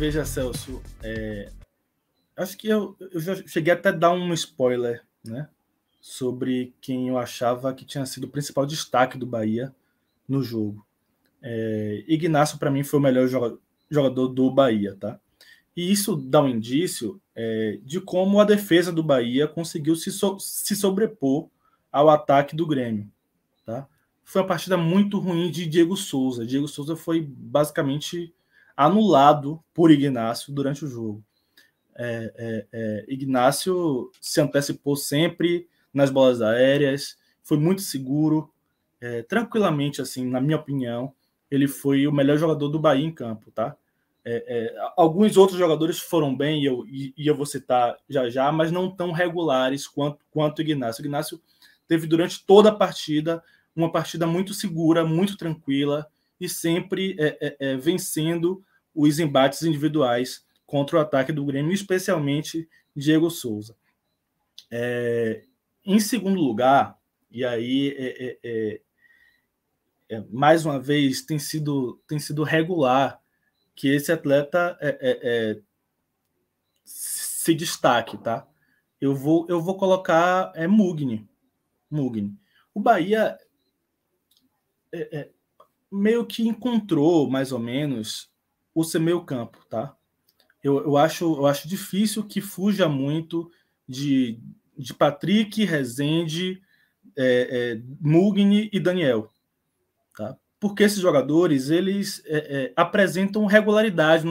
Veja, Celso, acho que eu já cheguei até a dar um spoiler, né, sobre quem eu achava que tinha sido o principal destaque do Bahia no jogo. Ignacio, para mim, foi o melhor jogador do Bahia, tá? E isso dá um indício de como a defesa do Bahia conseguiu se sobrepor ao ataque do Grêmio, tá? Foi uma partida muito ruim de Diego Souza. Diego Souza foi basicamente anulado por Ignacio durante o jogo. Ignacio se antecipou sempre nas bolas aéreas, foi muito seguro, tranquilamente, assim, na minha opinião, ele foi o melhor jogador do Bahia em campo, tá? Alguns outros jogadores foram bem, e eu vou citar já, mas não tão regulares quanto o Ignacio. O Ignacio teve durante toda a partida uma partida muito segura, muito tranquila e sempre vencendo os embates individuais contra o ataque do Grêmio, especialmente Diego Souza. Em segundo lugar, e aí mais uma vez tem sido regular que esse atleta se destaque, tá? Eu vou colocar Mugni. O Bahia meio que encontrou, mais ou menos, o seu meio campo, tá? Eu acho difícil que fuja muito de Patrick, Rezende, Mugni e Daniel, tá? Porque esses jogadores eles apresentam regularidade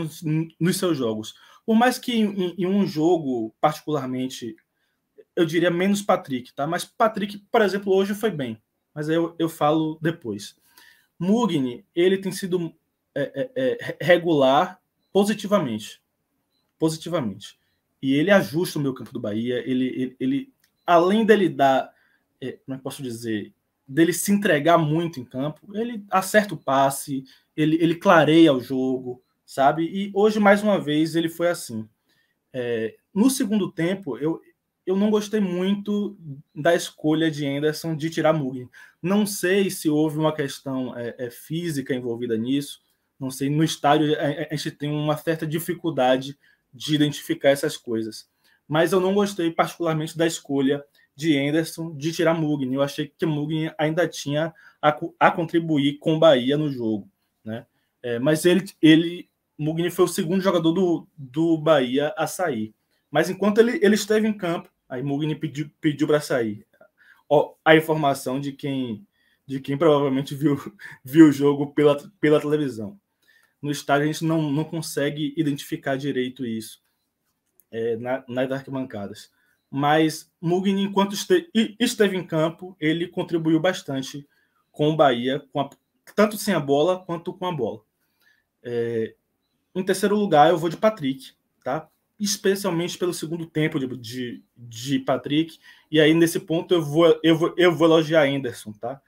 nos seus jogos. Por mais que em um jogo, particularmente, eu diria menos Patrick, tá? Mas Patrick, por exemplo, hoje foi bem. Mas aí eu falo depois. Mugni, ele tem sido regular positivamente. E ele ajusta o meio campo do Bahia. Ele além dele dar, como é que posso dizer, dele se entregar muito em campo, ele acerta o passe, ele clareia o jogo, sabe? E hoje, mais uma vez, ele foi assim. No segundo tempo, eu não gostei muito da escolha de Henderson de tirar Mugni. Não sei se houve uma questão física envolvida nisso. Não sei, no estádio a gente tem uma certa dificuldade de identificar essas coisas. Mas eu não gostei particularmente da escolha de Henderson de tirar Mugni. Eu achei que Mugni ainda tinha a contribuir com o Bahia no jogo, né? Mas Mugni foi o segundo jogador do Bahia a sair. Mas enquanto ele esteve em campo, aí Mugni pediu para sair. A informação de quem provavelmente viu o jogo pela televisão. No estádio a gente não consegue identificar direito isso nas arquibancadas. Mas Mugni, enquanto esteve em campo, ele contribuiu bastante com o Bahia, tanto sem a bola quanto com a bola. Em terceiro lugar, eu vou de Patrick, tá? Especialmente pelo segundo tempo de Patrick. E aí, nesse ponto, eu vou elogiar Henderson, tá?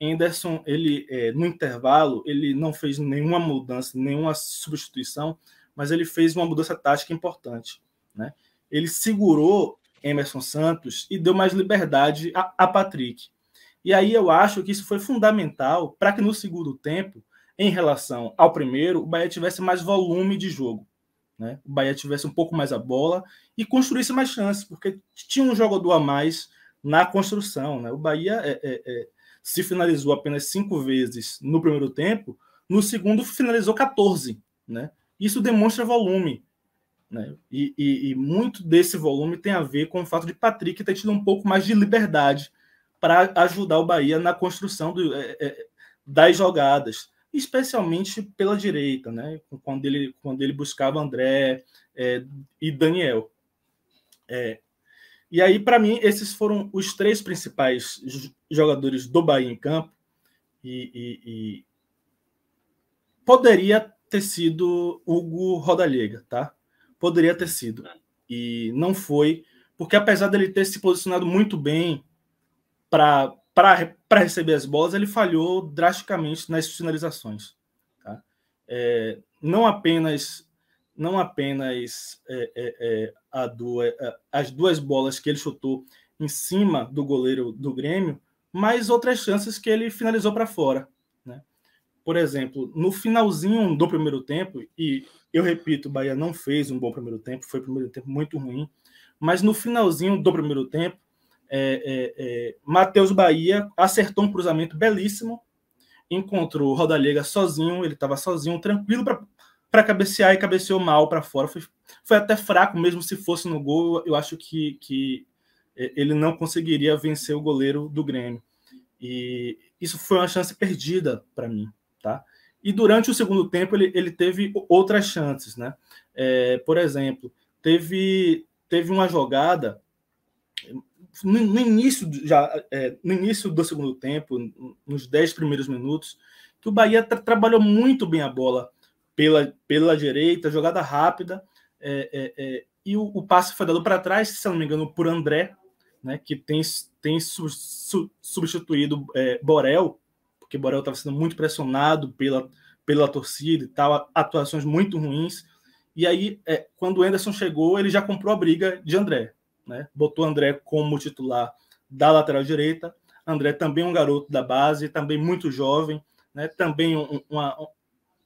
Henderson, ele no intervalo, ele não fez nenhuma mudança, nenhuma substituição, mas ele fez uma mudança tática importante, né? Ele segurou Emerson Santos e deu mais liberdade a Patrick. E aí eu acho que isso foi fundamental para que no segundo tempo, em relação ao primeiro, o Bahia tivesse mais volume de jogo, né? O Bahia tivesse um pouco mais a bola e construísse mais chances, porque tinha um jogador a mais na construção, né? O Bahia se finalizou apenas 5 vezes no primeiro tempo, no segundo finalizou 14, né? Isso demonstra volume, né? E muito desse volume tem a ver com o fato de Patrick ter tido um pouco mais de liberdade para ajudar o Bahia na construção das jogadas, especialmente pela direita, né? Quando ele buscava André e Daniel. E aí, para mim, esses foram os 3 principais jogadores do Bahia em campo. E poderia ter sido Hugo Rodallega, tá? Poderia ter sido. E não foi, porque apesar dele ter se posicionado muito bem para receber as bolas, ele falhou drasticamente nas finalizações. Tá? Não apenas as 2 bolas que ele chutou em cima do goleiro do Grêmio, mas outras chances que ele finalizou para fora, né? por exemplo, no finalzinho do primeiro tempo, e eu repito, o Bahia não fez um bom primeiro tempo, foi um primeiro tempo muito ruim, mas no finalzinho do primeiro tempo, Matheus Bahia acertou um cruzamento belíssimo, encontrou o Rodallega sozinho, ele estava sozinho, tranquilo para cabecear, e cabeceou mal para fora. Foi até fraco, mesmo se fosse no gol, eu acho que ele não conseguiria vencer o goleiro do Grêmio. E isso foi uma chance perdida para mim, tá? E durante o segundo tempo ele teve outras chances, né? Por exemplo, teve uma jogada no início do segundo tempo, nos 10 primeiros minutos, que o Bahia trabalhou muito bem a bola pela direita, jogada rápida, e o passe foi dado para trás, se não me engano, por André, né, que tem substituído Borel, porque Borel estava sendo muito pressionado pela torcida e tal, atuações muito ruins. E aí, quando o Anderson chegou, ele já comprou a briga de André, né? Botou André como titular da lateral direita. André também um garoto da base, também muito jovem, né? Também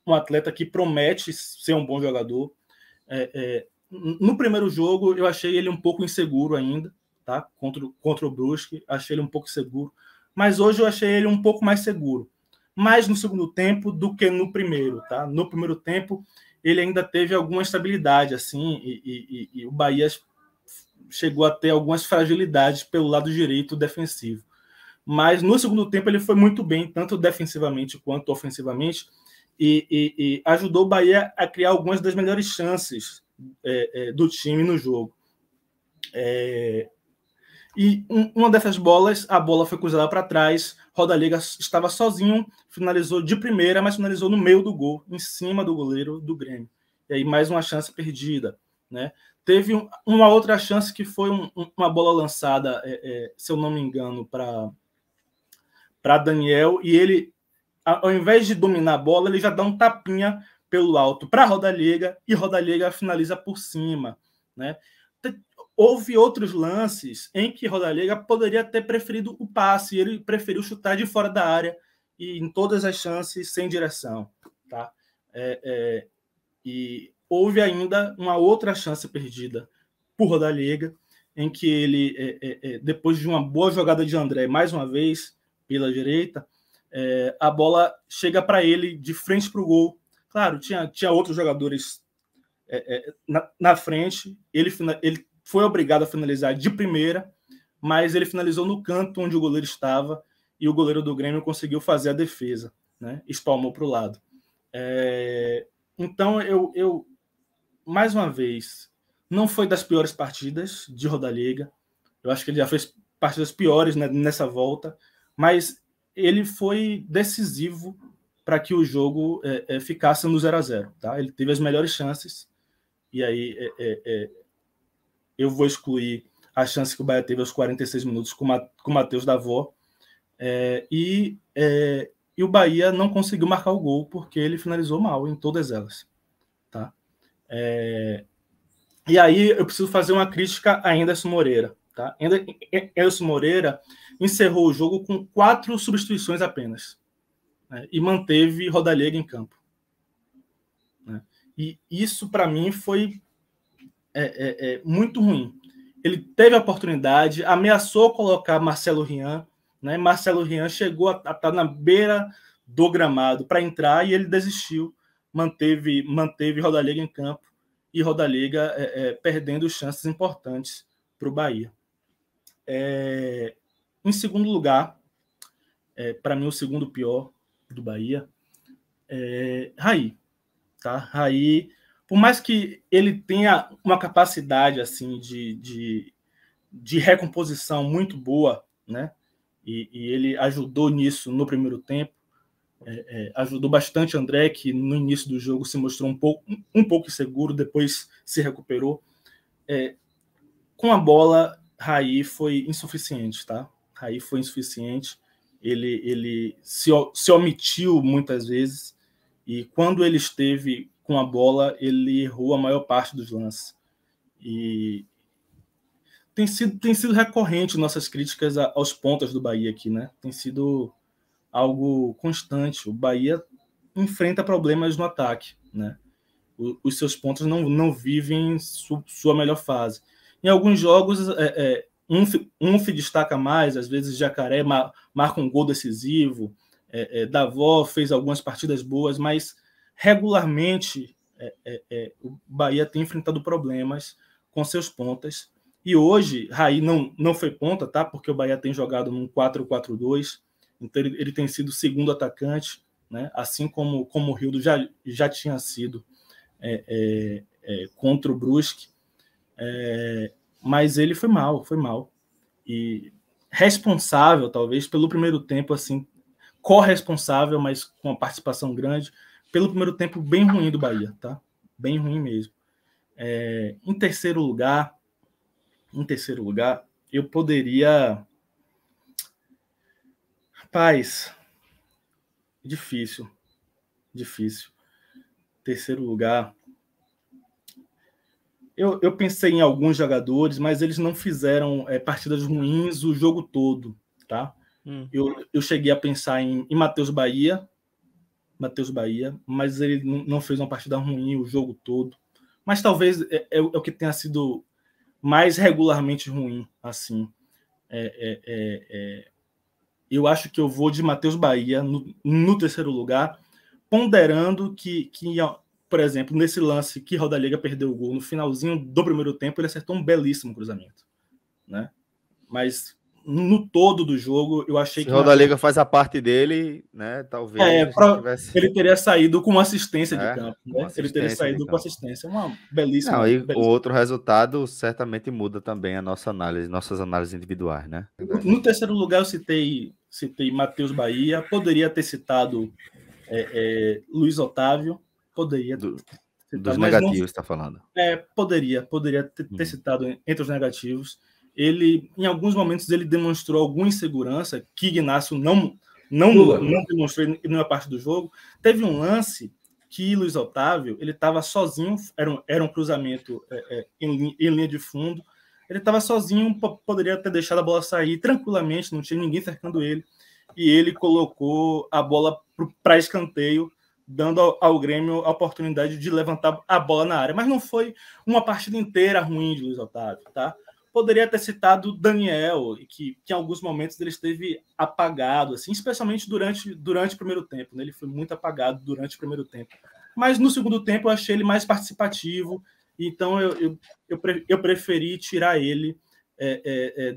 um atleta que promete ser um bom jogador. No primeiro jogo, eu achei ele um pouco inseguro ainda, tá? Contra o Brusque, achei ele um pouco seguro, mas hoje eu achei ele um pouco mais seguro, mais no segundo tempo do que no primeiro, tá? No primeiro tempo ele ainda teve alguma estabilidade, assim, e o Bahia chegou a ter algumas fragilidades pelo lado direito defensivo, mas no segundo tempo ele foi muito bem, tanto defensivamente quanto ofensivamente, e ajudou o Bahia a criar algumas das melhores chances do time no jogo. E uma dessas bolas, a bola foi cruzada para trás, Rodallega estava sozinho, finalizou de primeira, mas finalizou no meio do gol, em cima do goleiro do Grêmio. E aí mais uma chance perdida, né? Teve uma outra chance que foi uma bola lançada, se eu não me engano, para Daniel, e ele, ao invés de dominar a bola, ele já dá um tapinha pelo alto para Rodallega, e Rodallega finaliza por cima, né? Houve outros lances em que Rodallega poderia ter preferido o passe, ele preferiu chutar de fora da área e em todas as chances sem direção, tá? E houve ainda uma outra chance perdida por Rodallega, em que ele, depois de uma boa jogada de André, mais uma vez pela direita, a bola chega para ele de frente para o gol. Claro, tinha outros jogadores na frente, ele foi obrigado a finalizar de primeira, mas ele finalizou no canto onde o goleiro estava e o goleiro do Grêmio conseguiu fazer a defesa, né? Espalmou para o lado. Então, eu, mais uma vez, não foi das piores partidas de Rodallega. Eu acho que ele já fez partidas piores, né, nessa volta, mas ele foi decisivo para que o jogo ficasse no 0-0. Tá? Ele teve as melhores chances, e aí eu vou excluir a chance que o Bahia teve aos 46 minutos com o Matheus Davó, e o Bahia não conseguiu marcar o gol porque ele finalizou mal em todas elas. Tá? E aí eu preciso fazer uma crítica a Anderson Moreira. Tá? Anderson Moreira encerrou o jogo com 4 substituições apenas, né? E manteve Rodallega em campo, né? E isso, para mim, foi muito ruim. Ele teve a oportunidade, ameaçou colocar Marcelo Rian, né? Marcelo Rian chegou a estar na beira do gramado para entrar e ele desistiu, manteve Rodallega em campo e Rodallega perdendo chances importantes para o Bahia. Em segundo lugar, para mim o segundo pior do Bahia, Raí. Tá? Raí, por mais que ele tenha uma capacidade assim de recomposição muito boa, né? E ele ajudou nisso no primeiro tempo, ajudou bastante André, que no início do jogo se mostrou um pouco inseguro, depois se recuperou. Com a bola, Raí foi insuficiente, tá? Raí foi insuficiente, ele se omitiu muitas vezes, e quando ele esteve com a bola, ele errou a maior parte dos lances. E tem sido recorrente nossas críticas aos pontas do Bahia aqui, né? Tem sido algo constante. O Bahia enfrenta problemas no ataque, né? Os seus pontos não vivem sua melhor fase. Em alguns jogos, um se destaca mais, às vezes Jacaré marca um gol decisivo, Davó fez algumas partidas boas, mas regularmente o Bahia tem enfrentado problemas com seus pontas. E hoje, Raí não foi ponta, tá? Porque o Bahia tem jogado num 4-4-2, então ele tem sido segundo atacante, né? Assim como o Rildo já tinha sido contra o Brusque. Mas ele foi mal. E responsável, talvez, pelo primeiro tempo, assim, corresponsável, mas com uma participação grande, pelo primeiro tempo bem ruim do Bahia, tá? Bem ruim mesmo. Em terceiro lugar, eu poderia... Rapaz, difícil. Terceiro lugar... Eu pensei em alguns jogadores, mas eles não fizeram partidas ruins o jogo todo, tá? Eu cheguei a pensar em Matheus Bahia, mas ele não fez uma partida ruim o jogo todo. Mas talvez é o que tenha sido mais regularmente ruim, assim. Eu acho que eu vou de Matheus Bahia no terceiro lugar, ponderando que, por exemplo, nesse lance que Rodallega perdeu o gol no finalzinho do primeiro tempo, ele acertou um belíssimo cruzamento, né? Mas no todo do jogo, eu achei que Rodallega faz a parte dele, né? Talvez ele teria saído com assistência de campo, né? Ele teria saído com assistência, uma belíssima. O outro resultado certamente muda também a nossa análise, nossas análises individuais, né? No terceiro lugar, eu citei Matheus Bahia, poderia ter citado Luiz Otávio, poderia dos negativos, você está falando. Poderia ter citado entre os negativos. Ele, em alguns momentos, ele demonstrou alguma insegurança que Ignacio não demonstrou em nenhuma parte do jogo. Teve um lance que Luiz Otávio, ele estava sozinho, era um cruzamento em linha de fundo, ele estava sozinho, poderia ter deixado a bola sair tranquilamente, não tinha ninguém cercando ele, e ele colocou a bola para escanteio, dando ao Grêmio a oportunidade de levantar a bola na área. Mas não foi uma partida inteira ruim de Luiz Otávio, tá? Poderia ter citado Daniel, que em alguns momentos ele esteve apagado, assim, especialmente durante o primeiro tempo, né? Ele foi muito apagado durante o primeiro tempo. Mas no segundo tempo eu achei ele mais participativo, então eu preferi tirar ele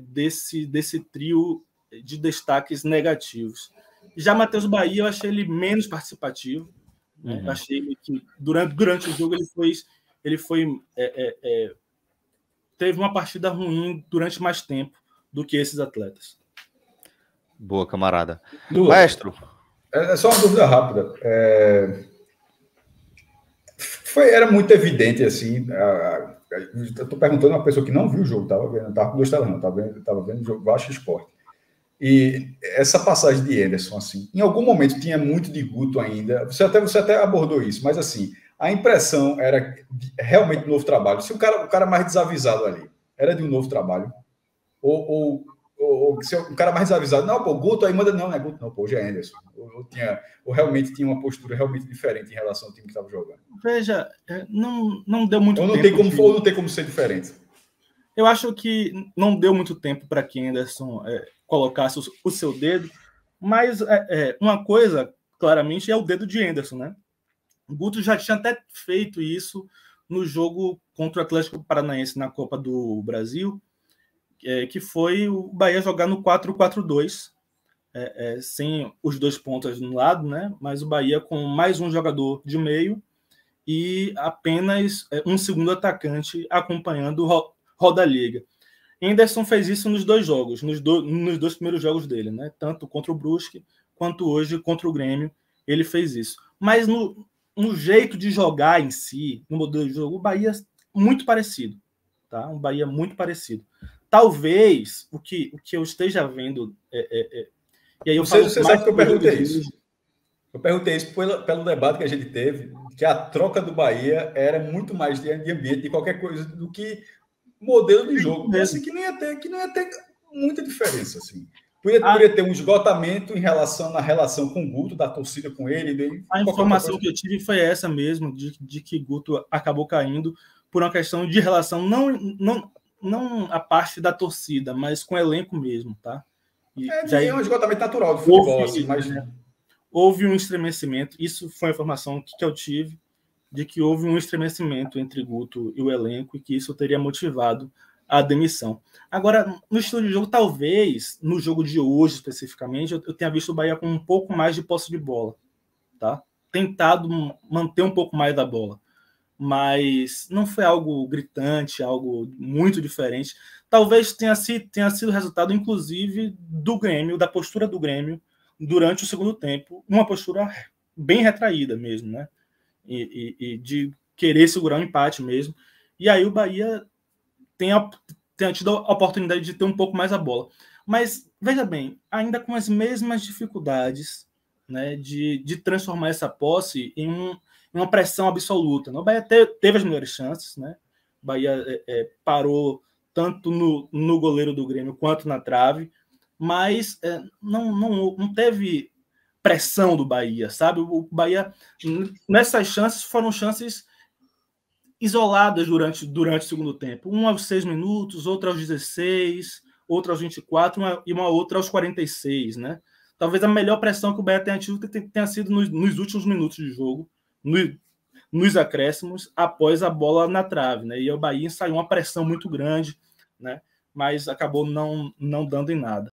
desse trio de destaques negativos. Já Matheus Bahia, eu achei ele menos participativo. Né? Eu achei que durante o jogo ele teve uma partida ruim durante mais tempo do que esses atletas. Boa, camarada. Maestro. É só uma dúvida rápida. Era muito evidente, assim. Estou perguntando a uma pessoa que não viu o jogo, estava com 2 telas, não, estava vendo o jogo Vasco Esporte. E essa passagem de Ederson, assim, em algum momento tinha muito de Guto ainda. Você até abordou isso, mas assim, a impressão era realmente de um novo trabalho. Se o cara mais desavisado ali era de um novo trabalho, ou se o cara mais desavisado, não, pô, Guto aí manda, não é Guto, não, pô, hoje é Ederson. Ou realmente tinha uma postura realmente diferente em relação ao time que estava jogando. Veja, não deu muito tempo. Ou não tem como ser diferente. Eu acho que não deu muito tempo para que Anderson colocasse o seu dedo, mas uma coisa, claramente, é o dedo de Anderson, né? O Guto já tinha até feito isso no jogo contra o Atlético Paranaense na Copa do Brasil, que foi o Bahia jogar no 4-4-2, sem os 2 pontas no lado, né? Mas o Bahia com mais um jogador de meio e apenas um segundo atacante acompanhando o Rodallega. Anderson fez isso nos 2 jogos, nos 2 primeiros jogos dele, né? Tanto contra o Brusque quanto hoje contra o Grêmio, ele fez isso. Mas no jeito de jogar em si, no modelo de jogo, o Bahia muito parecido, tá? Um Bahia muito parecido. Talvez o que eu esteja vendo e aí você sabe que eu perguntei isso. Eu perguntei isso pelo debate que a gente teve, que a troca do Bahia era muito mais de ambiente, de qualquer coisa, do que modelo de jogo. Assim, que não ia ter muita diferença. Assim. Poderia ter um esgotamento na relação com o Guto, da torcida com ele. A informação que eu tive foi essa mesmo, de que Guto acabou caindo por uma questão de relação, não a parte da torcida, mas com o elenco mesmo, tá? É um esgotamento natural do futebol, assim, mas... Houve um estremecimento, isso foi a informação que eu tive, de que houve um estremecimento entre Guto e o elenco e que isso teria motivado a demissão. Agora, no estilo de jogo, talvez, no jogo de hoje especificamente, eu tenha visto o Bahia com um pouco mais de posse de bola, tá? Tentado manter um pouco mais da bola, mas não foi algo gritante, algo muito diferente. Talvez tenha sido resultado, inclusive, do Grêmio, da postura do Grêmio durante o segundo tempo, uma postura bem retraída mesmo, né? E de querer segurar o empate mesmo. E aí o Bahia tenha tido a oportunidade de ter um pouco mais a bola. Mas, veja bem, ainda com as mesmas dificuldades, né, de transformar essa posse em uma pressão absoluta. O Bahia teve as melhores chances, né? O Bahia parou tanto no goleiro do Grêmio quanto na trave, mas não teve pressão do Bahia, sabe? O Bahia, nessas chances, foram chances isoladas durante o segundo tempo. Uma aos 6 minutos, outra aos 16, outra aos 24 e uma outra aos 46, né? Talvez a melhor pressão que o Bahia tenha tido tenha sido nos últimos minutos de jogo, nos acréscimos, após a bola na trave, né? E o Bahia ensaiou uma pressão muito grande, né? Mas acabou não dando em nada.